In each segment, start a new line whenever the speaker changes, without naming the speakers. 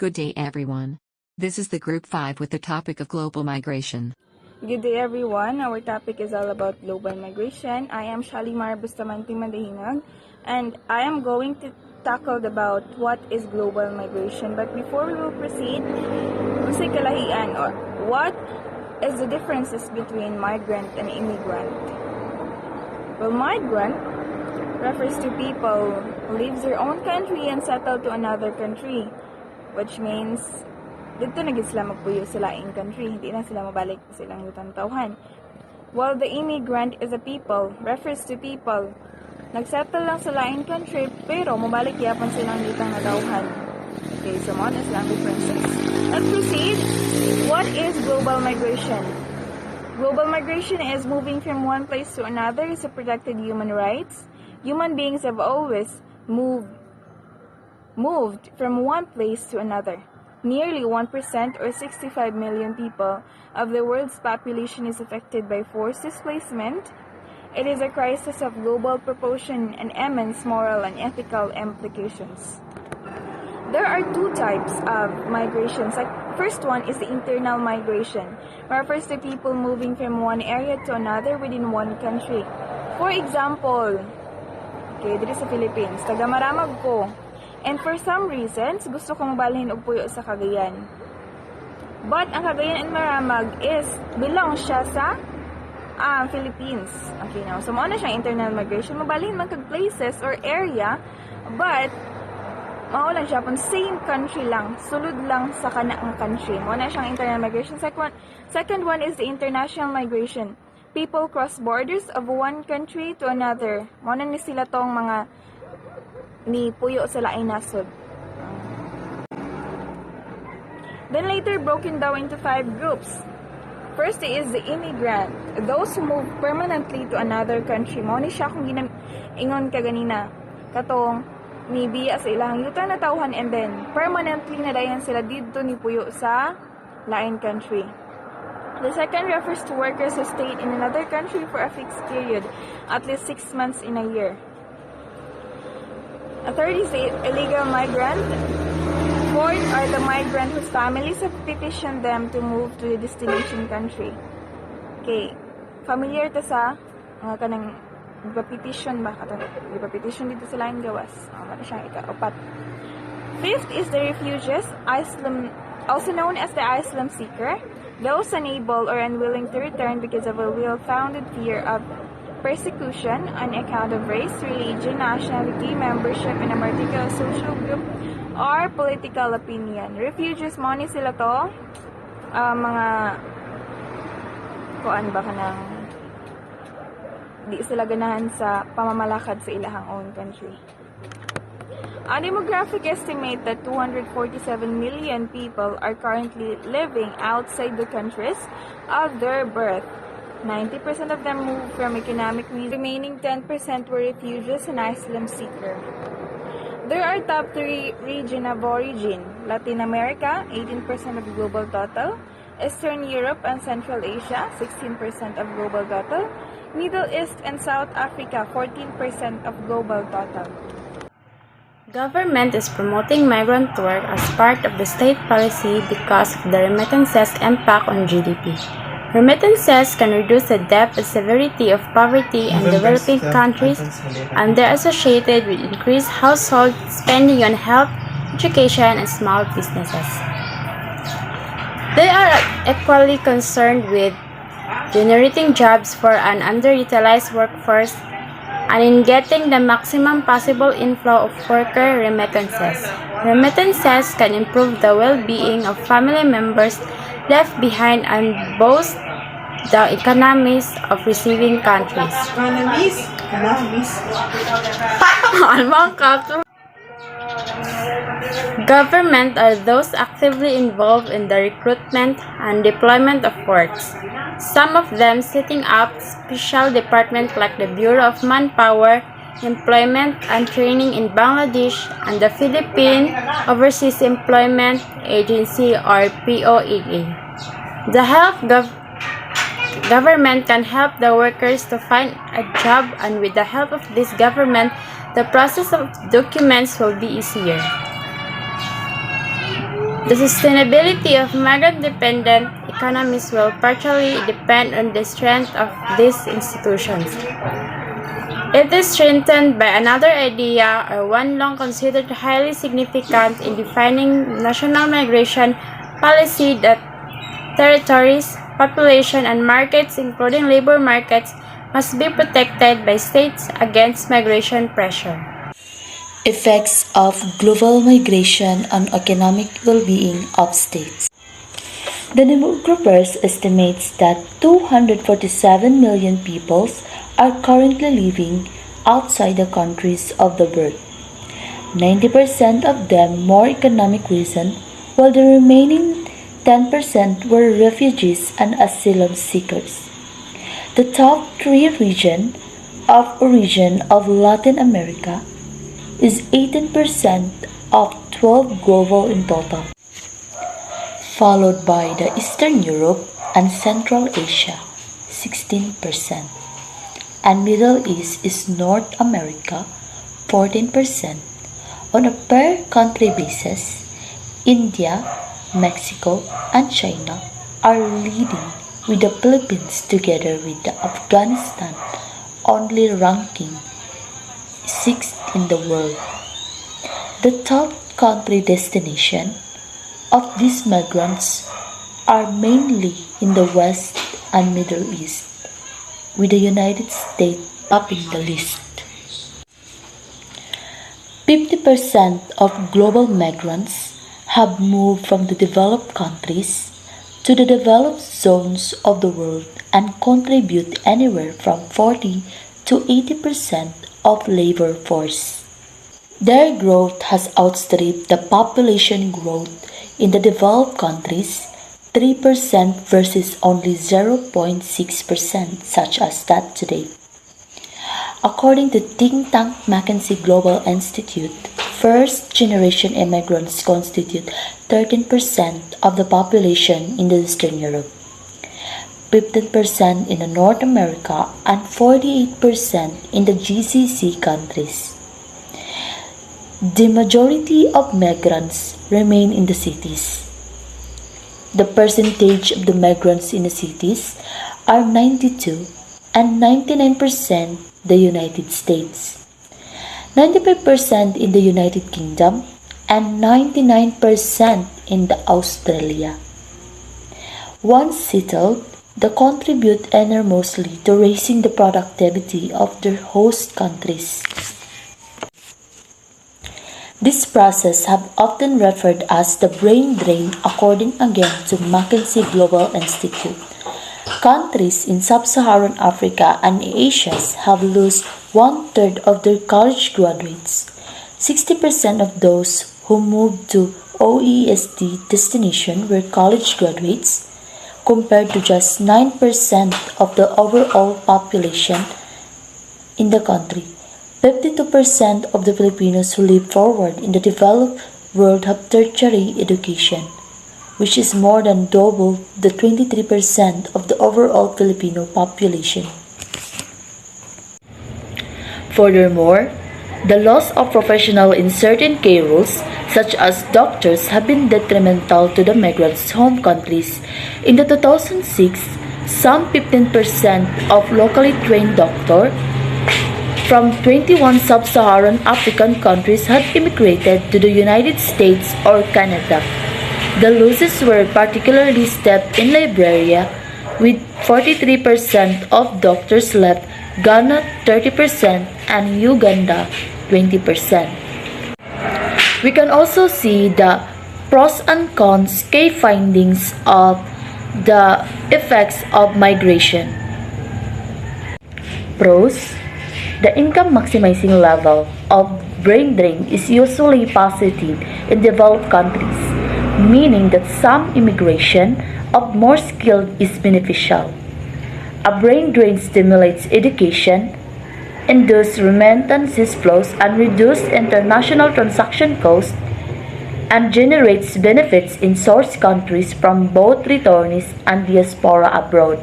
Good day everyone. This is the Group 5 with the topic of global migration.
Good day everyone. Our topic is all about global migration. I am Shalimar Bustamante Madahinag and I am going to tackle about what is global migration. But before we will proceed, usay kalahian or what is the differences between migrant and immigrant? Well, migrant refers to people who leave their own country and settle to another country, which means dito na gid sila magpuyo sa laing country, hindi na sila mabalik sa ilang yutang tawhan. While the immigrant is a people, refers to people nagsettle lang sa laing country pero mabalik yapon silang yutang natawhan. Okay, so mo na silang differences. Let's proceed. What is global migration? Global migration is moving from one place to another is a protected human rights. Human beings have always moved from one place to another. Nearly 1% or 65 million people of the world's population is affected by forced displacement. It is a crisis of global proportion and immense moral and ethical implications. There are two types of migrations. First one is the internal migration, refers to people moving from one area to another within one country. For example, okay, dito sa Philippines, taga-Maramag ko. And for some reasons, gusto kong balhin og puyo sa Cagayan. But ang Cagayan and Maramag is belong siya sa Philippines. Okay, now, so mo na siyang internal migration. Mabalhin man kag places or area, but mao lang siya pon same country lang, sulod lang sa kanaang country. Mo na siyang internal migration. Second one is the international migration. People cross borders of one country to another. Mo na ni sila tong mga ni puyo sa laing nasod. Then later broken down into 5 groups. First is the immigrant, those who move permanently to another country. Mao ni siya kung ingon ka ganina katong ni biya sa ilang yutang na tawhan and then permanently na dayon sila didto ni puyo sa lain country. The second refers to workers who stayed in another country for a fixed period, at least 6 months in a year. A third is the illegal migrant. Fourth are the migrant whose families have petitioned them to move to the destination country. Okay, familiar ta sa mga kanang petition ba katong petition dito sa lain gawas. Ano siyang ika-4. Fifth is the refugees, also known as the asylum seeker, those unable or unwilling to return because of a well-founded fear of persecution on account of race, religion, nationality, membership in a particular social group, or political opinion. Refugees, mo ni sila to, mga, kuan ba ka ng, di sila ganahan sa pamamalakad sa ilahang own country. A demographic estimate that 247 million people are currently living outside the countries of their birth. 90% of them moved from economic reasons. Remaining 10% were refugees and asylum seekers. There are top 3 regions of origin. Latin America, 18% of global total. Eastern Europe and Central Asia, 16% of global total. Middle East and South Africa, 14% of global total.
Government is promoting migrant work as part of the state policy because of the remittances impact on GDP. Remittances can reduce the depth and severity of poverty in developing countries, and they're associated with increased household spending on health, education, and small businesses. They are equally concerned with generating jobs for an underutilized workforce and in getting the maximum possible inflow of worker remittances. Remittances can improve the well-being of family members left behind and boost the economies of receiving countries. Government are those actively involved in the recruitment and deployment of works. Some of them setting up special departments like the Bureau of Manpower, Employment and Training in Bangladesh and the Philippine Overseas Employment Agency or POEA. The government can help the workers to find a job, and with the help of this government, the process of documents will be easier. The sustainability of migrant-dependent economies will partially depend on the strength of these institutions. It is strengthened by another idea, or one long considered highly significant in defining national migration policy, that territories, population, and markets, including labor markets, must be protected by states against migration pressure.
Effects of global migration on economic well-being of states. The demographers estimates that 247 million peoples are currently living outside the countries of the birth. 90% of them more economic reason, while the remaining 10% were refugees and asylum seekers. The top three regions of origin of Latin America is 18% of 12 global in total, followed by the Eastern Europe and Central Asia, 16%, and Middle East is North America, 14%. On a per-country basis, India, Mexico, and China are leading, with the Philippines together with Afghanistan only ranking 6th in the world. The top country destination of these migrants are mainly in the West and Middle East, with the United States topping the list. 50% of global migrants have moved from the developed countries to the developed zones of the world and contribute anywhere from 40 to 80% of labor force. Their growth has outstripped the population growth in the developed countries, 3% versus only 0.6% such as that today. According to think tank McKinsey Global Institute, first-generation immigrants constitute 13% of the population in Eastern Europe, 15% in North America, and 48% in the GCC countries. The majority of migrants remain in the cities. The percentage of the migrants in the cities are 92 and 99% the United States, 95% in the United Kingdom, and 99% in the Australia. Once settled, they contribute enormously to raising the productivity of their host countries. This process have often referred as the brain drain according again to McKinsey Global Institute. Countries in sub-Saharan Africa and Asia have lost one-third of their college graduates. 60% of those who moved to OECD destination were college graduates, compared to just 9% of the overall population in the country. 52% of the Filipinos who live forward in the developed world have tertiary education, which is more than double the 23% of the overall Filipino population. Furthermore, the loss of professionals in certain key roles, such as doctors, have been detrimental to the migrants' home countries. In the 2006, some 15% of locally trained doctors from 21 sub-Saharan African countries had immigrated to the United States or Canada. The losses were particularly steep in Liberia, with 43% of doctors left, Ghana 30%, and Uganda 20%. We can also see the pros and cons key findings of the effects of migration. Pros: the income maximizing level of brain drain is usually positive in developed countries, meaning that some immigration of more skilled is beneficial. A brain drain stimulates education, induces remittances flows, and reduces international transaction costs, and generates benefits in source countries from both returnees and diaspora abroad.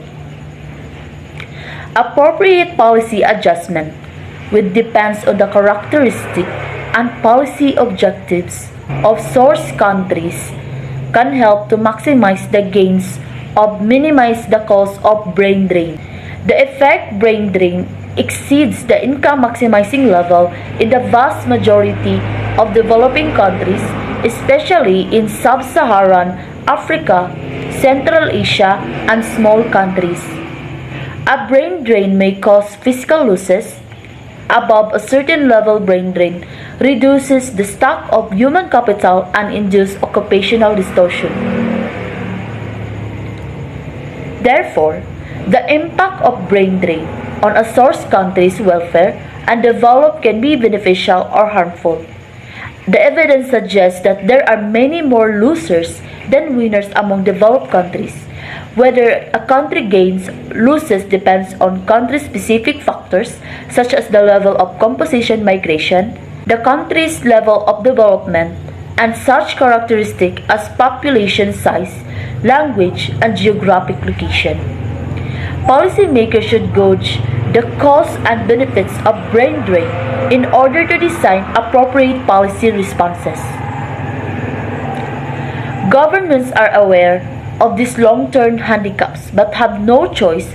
Appropriate policy adjustment which depends on the characteristic and policy objectives of source countries can help to maximize the gains or minimize the cost of brain drain. The effect brain drain exceeds the income maximizing level in the vast majority of developing countries, especially in sub-Saharan Africa, Central Asia, and small countries. A brain drain may cause physical losses. Above a certain level, brain drain reduces the stock of human capital and induces occupational distortion. Therefore, the impact of brain drain on a source country's welfare and development can be beneficial or harmful. The evidence suggests that there are many more losers than winners among developed countries. Whether a country gains losses depends on country-specific factors such as the level of composition migration, the country's level of development, and such characteristics as population size, language, and geographic location. Policymakers should gauge the costs and benefits of brain drain in order to design appropriate policy responses. Governments are aware of these long-term handicaps but have no choice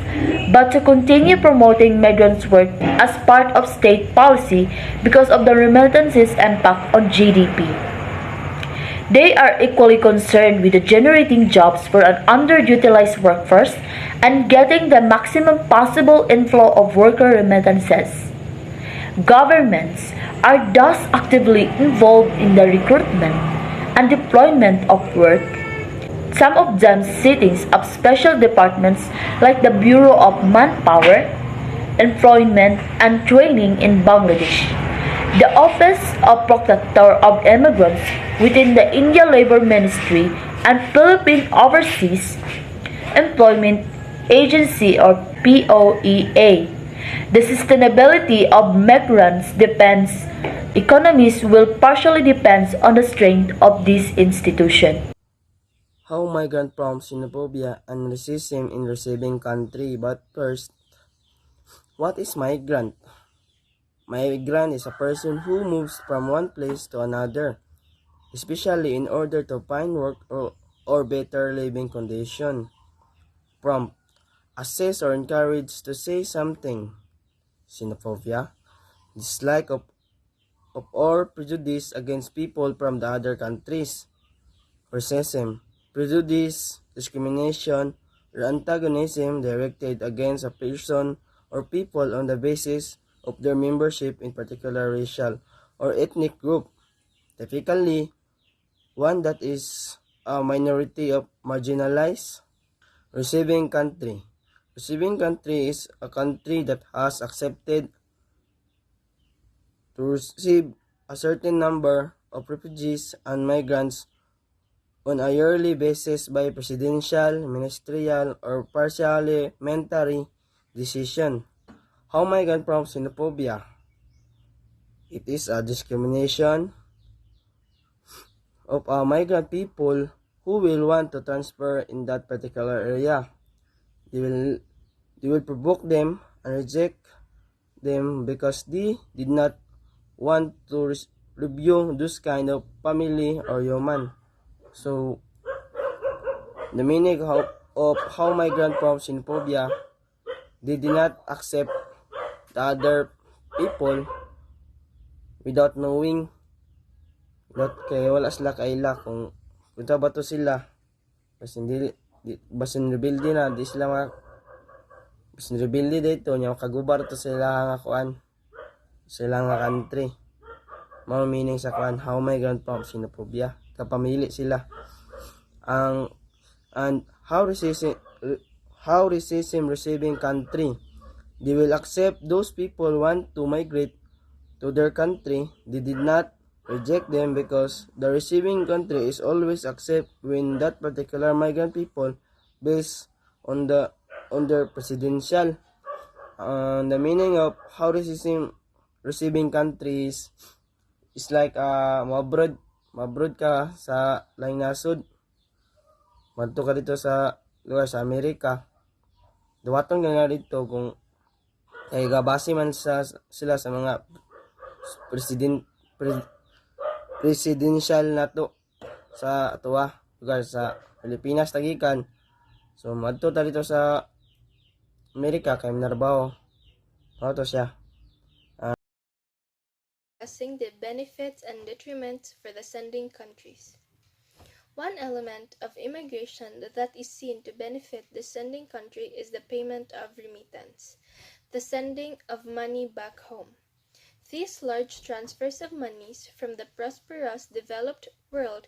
but to continue promoting migrants' work as part of state policy because of the remittances' impact on GDP. They are equally concerned with generating jobs for an underutilized workforce and getting the maximum possible inflow of worker remittances. Governments are thus actively involved in the recruitment and deployment of work, some of them sitting up special departments like the Bureau of Manpower, Employment and Training in Bangladesh, the Office of Protector of Immigrants within the India Labor Ministry, and Philippine Overseas Employment Agency or POEA. The sustainability of migrants' economies will partially depend on the strength of this institution.
How migrant prompts xenophobia and racism in receiving country. But first, what is migrant? Migrant is a person who moves from one place to another, especially in order to find work or better living condition. Prompt: assess or encourage to say something. Xenophobia: dislike of or prejudice against people from the other countries. Racism: prejudice, discrimination, or antagonism directed against a person or people on the basis of their membership in particular racial or ethnic group, typically one that is a minority of marginalized. Receiving country. Receiving country is a country that has accepted to receive a certain number of refugees and migrants on a yearly basis by presidential, ministerial, or parliamentary decision. How migrant prompts xenophobia? It is a discrimination of migrant people who will want to transfer in that particular area. They will provoke them and reject them because they did not want to review those kind of family or human. So, the meaning of how migrant prompts xenophobia, they did not accept the other people without knowing, kaya wala sila kaila kung punta ba to sila, basin rebelde na, di sila basin rebelde dito, niya makagubar to sila nga kuan, sila nga country. Mao meaning sa kuan, how migrant prompts xenophobia, kapamili sila. And how racism receiving country. They will accept those people want to migrate to their country. They did not reject them because the receiving country is always accept when that particular migrant people based on their presidential. The meaning of how racism receiving countries is like mabrod ka sa laing nasod. Madto ka dito sa lugar sa Amerika. Duwaton ka nga dito kung kay gabase man sila sa mga presidential nato sa atuwa lugar sa Pilipinas tagikan. So madto ta dito sa Amerika kay minarbaho. Mao to siya.
Discussing the benefits and detriments for the sending countries. One element of immigration that is seen to benefit the sending country is the payment of remittance, the sending of money back home. These large transfers of monies from the prosperous developed world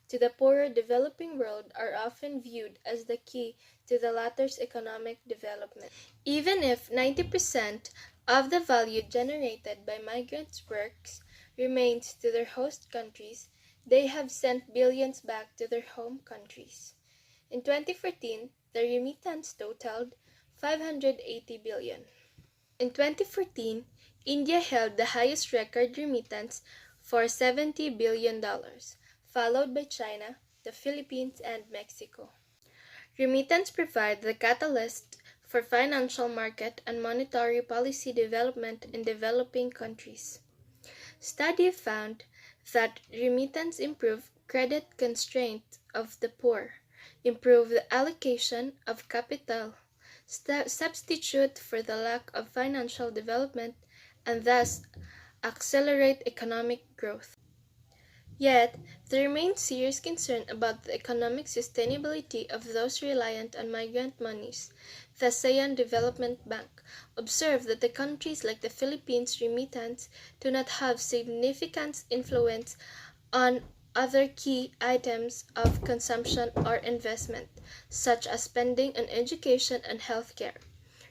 to the poorer developing world are often viewed as the key to the latter's economic development. Even if 90% of the value generated by migrants' works remains to their host countries, they have sent billions back to their home countries. In 2014, the remittance totaled 580 billion. In 2014, India held the highest record remittance for $70 billion, followed by China, the Philippines, and Mexico. Remittance provide the catalyst for financial market and monetary policy development in developing countries. Study found that remittance improve credit constraint of the poor, improve the allocation of capital, substitute for the lack of financial development, and thus accelerate economic growth. Yet, there remains serious concern about the economic sustainability of those reliant on migrant monies. The ASEAN Development Bank observed that the countries like the Philippines' remittance do not have significant influence on other key items of consumption or investment, such as spending on education and healthcare.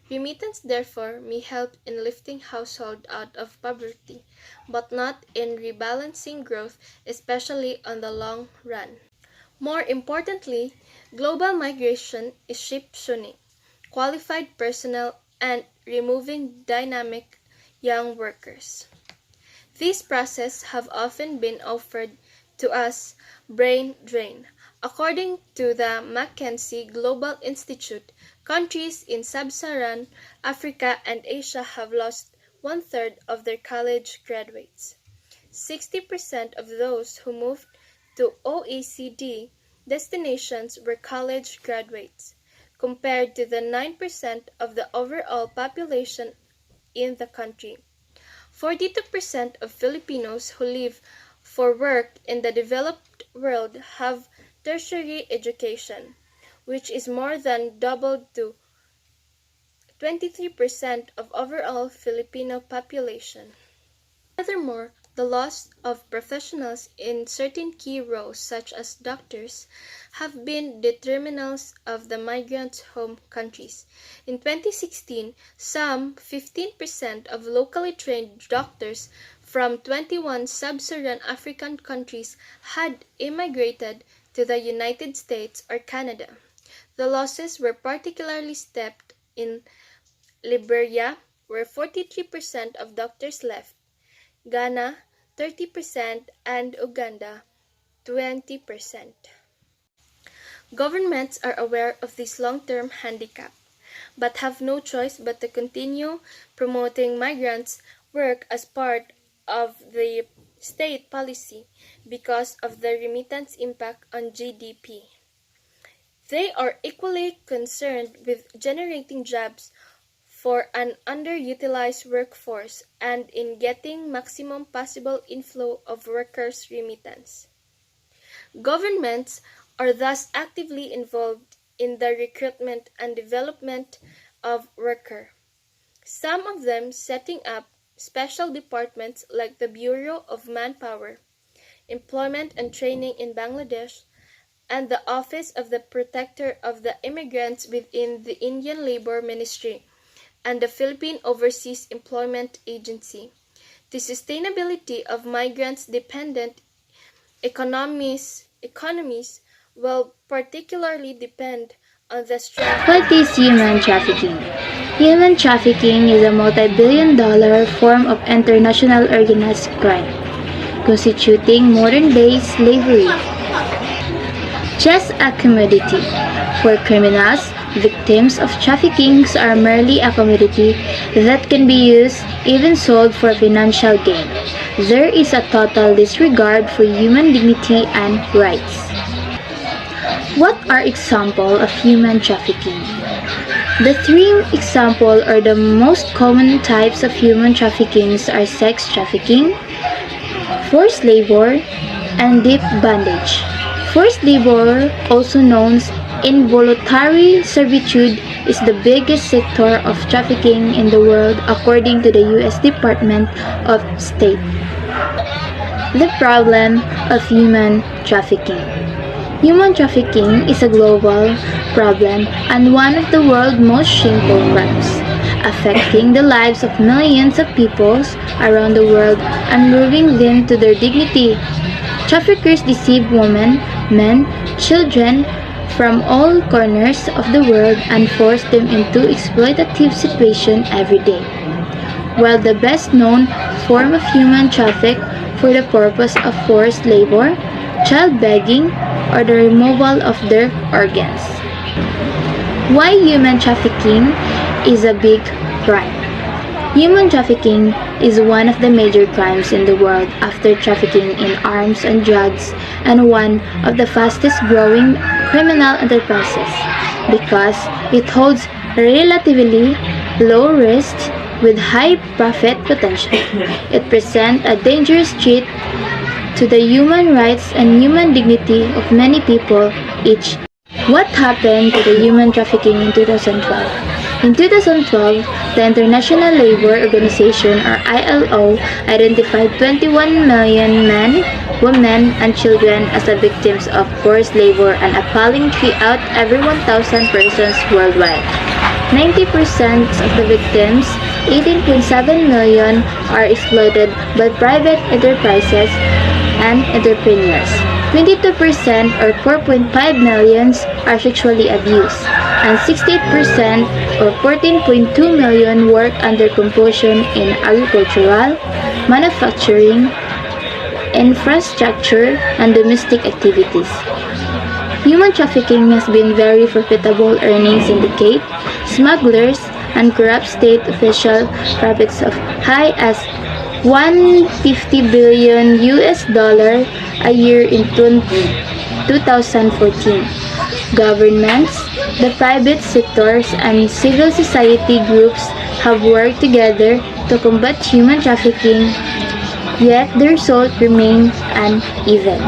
Remittance, therefore, may help in lifting households out of poverty, but not in rebalancing growth, especially on the long run. More importantly, global migration is ship-tuning qualified personnel and removing dynamic young workers. These processes have often been offered to us brain drain. According to the McKinsey Global Institute, countries in sub-Saharan Africa and Asia have lost one-third of their college graduates. 60% of those who moved to OECD destinations were college graduates, compared to the 9% of the overall population in the country. 42% of Filipinos who live for work in the developed world have tertiary education, which is more than doubled to 23% of overall Filipino population. Furthermore, the loss of professionals in certain key roles such as doctors have been determinants of the migrants' home countries. In 2016, some 15% of locally trained doctors from 21 sub-Saharan African countries had immigrated to the United States or Canada. The losses were particularly steep in Liberia, where 43% of doctors left, Ghana 30%, and Uganda 20%. Governments are aware of this long-term handicap, but have no choice but to continue promoting migrants' work as part of the state policy because of the remittance impact on GDP. They are equally concerned with generating jobs for an underutilized workforce and in getting maximum possible inflow of workers' remittance. Governments are thus actively involved in the recruitment and development of workers, some of them setting up special departments like the Bureau of Manpower, Employment and Training in Bangladesh, and the Office of the Protector of the Immigrants within the Indian Labor Ministry and the Philippine Overseas Employment Agency. The sustainability of migrants-dependent economies will particularly depend on the strength.
What is human trafficking? Human trafficking is a multi-billion-dollar form of international organized crime, constituting modern-day slavery. Just a commodity. For criminals, victims of trafficking are merely a commodity that can be used, even sold for financial gain. There is a total disregard for human dignity and rights. What are examples of human trafficking? The three examples or the most common types of human trafficking are sex trafficking, forced labor, and deep bondage. Forced labor, also known as involuntary servitude, is the biggest sector of trafficking in the world according to the U.S. Department of State. The problem of human trafficking. Human trafficking is a global problem and one of the world's most shameful crimes, affecting the lives of millions of people around the world and removing them to their dignity. Traffickers deceive women, men, children from all corners of the world and force them into exploitative situations every day. While the best known form of human traffic for the purpose of forced labor, child begging, or the removal of their organs. Why human trafficking is a big crime? Human trafficking is one of the major crimes in the world after trafficking in arms and drugs and one of the fastest growing criminal enterprises because it holds relatively low risk with high profit potential. It presents a dangerous threat to the human rights and human dignity of many people each. What happened to the human trafficking in 2012? In 2012, the International Labour Organization or ILO identified 21 million men, women, and children as the victims of forced labor, an appalling 3 out of every 1,000 persons worldwide. 90% of the victims, 18.7 million, are exploited by private enterprises and entrepreneurs. 22% or 4.5 million are sexually abused, and 68% or 14.2 million work under compulsion in agricultural, manufacturing, infrastructure, and domestic activities. Human trafficking has been very profitable earning syndicate, smugglers, and corrupt state official profits of high as $150 billion a year in 2014. Governments, the private sectors, and civil society groups have worked together to combat human trafficking, yet the result remains uneven.